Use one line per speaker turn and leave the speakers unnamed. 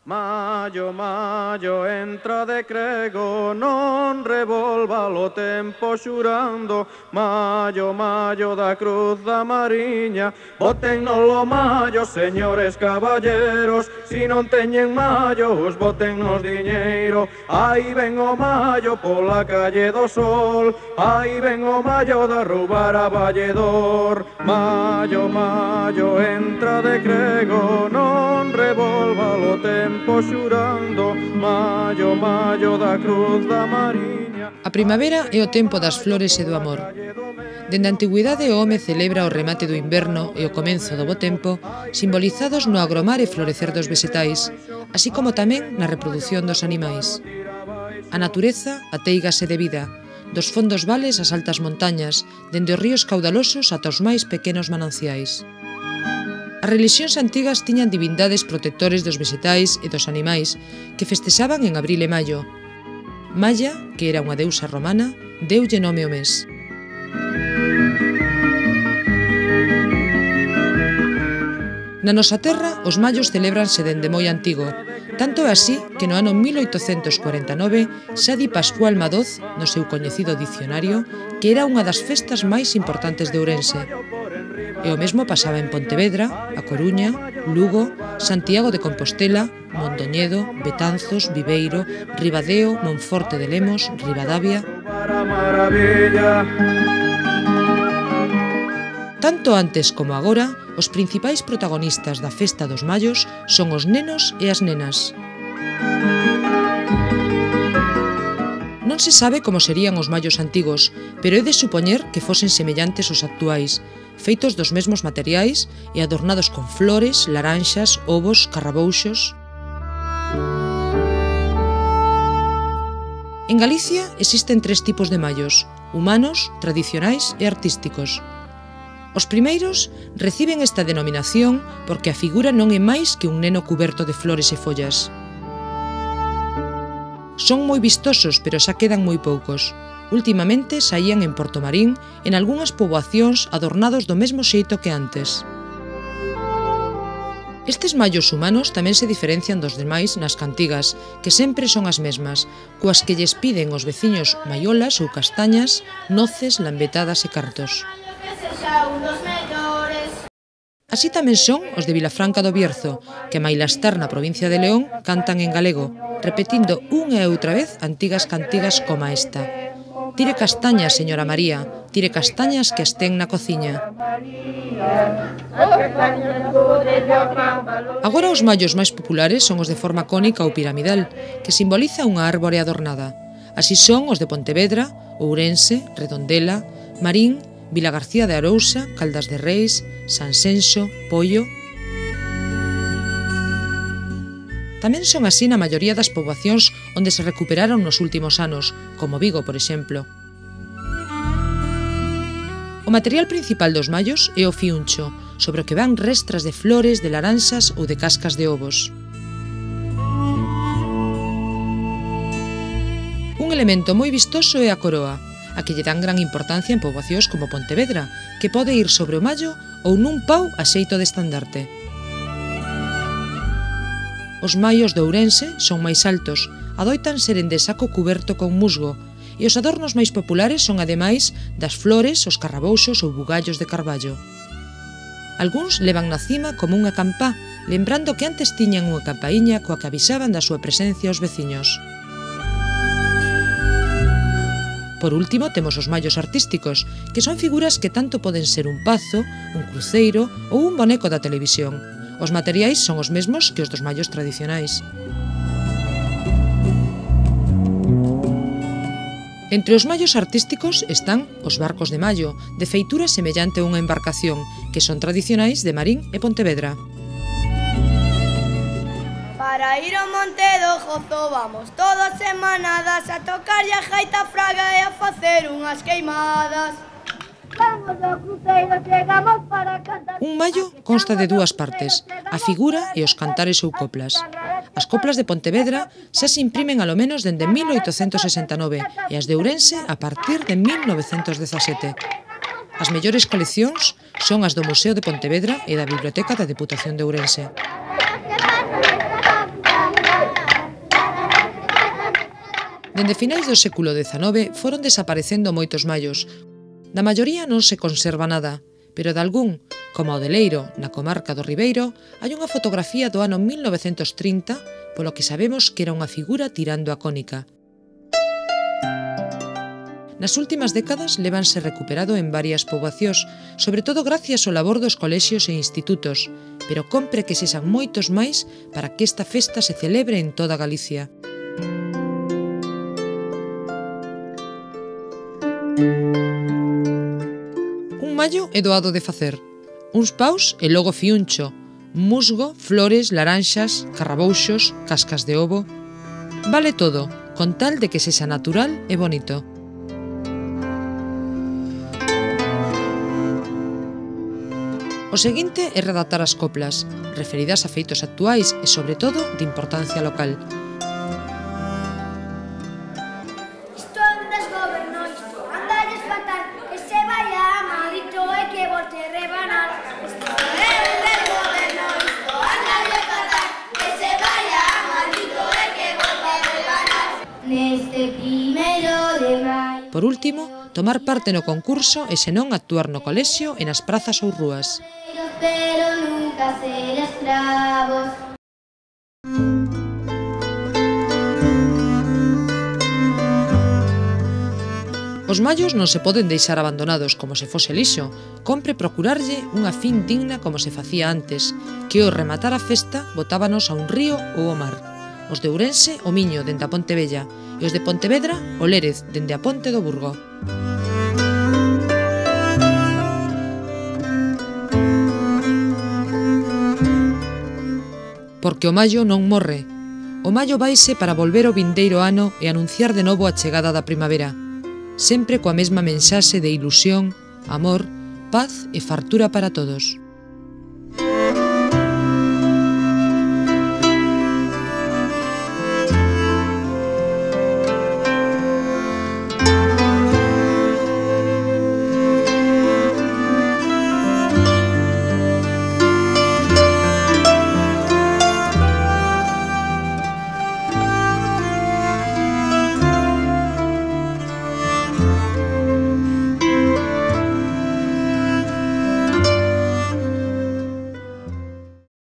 Maio, maio, entra de crego, non revolva o tempo xurando. Maio, maio da cruz da mariña, boten nolo maio, señores caballeros. Si non teñen maios, boten nos diñeiro. Aí ven o maio pola calle do Sol, aí ven o maio da roubar a Valledor. Maio, maio, entra de crego, non revolva o tempo xurando. Maio, maio da cruz da mariña.
A primavera é o tempo das flores e do amor. Dende a antigüidade o home celebra o remate do inverno e o comenzo do bo tempo, simbolizados no agromar e florecer dos vegetais, así como tamén na reprodución dos animais. A natureza ateigase de vida, dos fondos vales ás altas montañas, dende os ríos caudalosos ata os máis pequenos mananciais. As relixións antigas tiñan divindades protectores dos vegetais e dos animais que festexaban en abril e maio. Maia, que era unha deusa romana, deulle nome ao mes. Na nosa terra, os maios celébranse dende moi antigo, tanto é así que no ano 1849 xa di Pascual Madoz, no seu coñecido dicionario, que era unha das festas máis importantes de Ourense. E o mesmo pasaba en Pontevedra, A Coruña, Lugo, Santiago de Compostela, Mondoñedo, Betanzos, Viveiro, Ribadeo, Monforte de Lemos, Ribadavia. Tanto antes como agora, os principais protagonistas da festa dos maios son os nenos e as nenas. Non se sabe como serían os maios antigos, pero é de supoñer que fosen semellantes aos actuais, feitos dos mesmos materiais e adornados con flores, laranxas, ovos, carrabouxos. En Galicia existen tres tipos de maios: humanos, tradicionais e artísticos. Os primeiros reciben esta denominación porque a figura non é máis que un neno cuberto de flores e follas. Son moi vistosos, pero xa quedan moi poucos. Últimamente saían en Portomarín en algunhas poboacións adornados do mesmo xeito que antes. Estes maios humanos tamén se diferencian dos demais nas cantigas, que sempre son as mesmas, coas que lles piden os veciños maiolas ou castañas, noces, lambetadas e cartos. Así tamén son os de Vilafranca do Bierzo, que maila estar na provincia de León cantan en galego, repetindo unha e outra vez antigas cantigas como esta: tire castañas, señora María, tire castañas que as ten na cociña. Agora os maios máis populares son os de forma cónica ou piramidal, que simboliza unha árbore adornada. Así son os de Pontevedra, Ourense, Redondela, Marín, Vilagarcía de Arousa, Caldas de Reis, Sanxenxo, Poio. Tamén son así na maioría das poboacións onde se recuperaron nos últimos anos, como Vigo, por exemplo. O material principal dos maios é o fiuncho, sobre o que van restras de flores, de laranxas ou de cascas de ovos. Un elemento moi vistoso é a coroa, a que lle dan gran importancia en poboacións como Pontevedra, que pode ir sobre o mallo ou nun pau a xeito de estandarte. Os maios de Ourense son máis altos, adoitan seren de saco cuberto con musgo, e os adornos máis populares son ademais das flores, os carrabouxos ou bugallos de carballo. Algúns levan na cima como unha campá, lembrando que antes tiñan unha campaíña coa que avisaban da súa presencia aos veciños. Por último, temos os maios artísticos, que son figuras que tanto poden ser un pazo, un cruceiro ou un boneco da televisión. Os materiais son os mesmos que os dos maios tradicionais. Entre os maios artísticos están os barcos de mallo, de feitura semellante a unha embarcación, que son tradicionais de Marín e Pontevedra.
Para ir ao Monte do Gozo vamos todas semanadas a tocar a gaita fraga e a facer unhas queimadas. Vamos ao cruceiro, chegamos para cantar.
Un mallo consta de dúas partes, a figura e os cantares ou coplas. As coplas de Pontevedra xa se imprimen alo menos dende 1869 e as de Ourense a partir de 1917. As mellores coleccións son as do Museo de Pontevedra e da Biblioteca da Deputación de Ourense. Dende finais do século XIX foron desaparecendo moitos mallos. Da maioría non se conserva nada, pero de algún, como o de Leiro, na comarca do Ribeiro, hai unha fotografía do ano 1930, polo que sabemos que era unha figura tirando a cónica. Nas últimas décadas lévanse recuperado en varias poboacións, sobre todo gracias ao labor dos colexios e institutos, pero compre que sexan moitos máis para que esta festa se celebre en toda Galicia. Un mallo é doado de facer. Uns paus e logo fiuncho, musgo, flores, laranxas, carrabouxos, cascas de ovo... Vale todo, con tal de que sexa natural e bonito. O seguinte é redactar as coplas, referidas a feitos actuais e, sobre todo, de importancia local.
Isto é un desgoberno, isto andalles fatal, que se vaya a maldito e que volte rebanar. Isto é un desgoberno, isto andalles fatal, que se vaya a maldito e que volte rebanar. Neste primeiro de maio.
Por último, tomar parte no concurso e senón actuar no colexio e nas prazas ou rúas.
Pero nunca ser esclavos.
Os mallos non se poden deixar abandonados como se fose lixo. Compre procurarlle unha fin digna como se facía antes, que ao rematar a festa botábanos a un río ou ao mar. Os de Ourense, o Miño, dende a Ponte Vella, e os de Pontevedra, o Lérez, dende a Ponte do Burgo. Porque o mallo non morre. O mallo vaise para volver o vindeiro ano e anunciar de novo a chegada da primavera, sempre coa mesma mensaxe de ilusión, amor, paz e fartura para todos.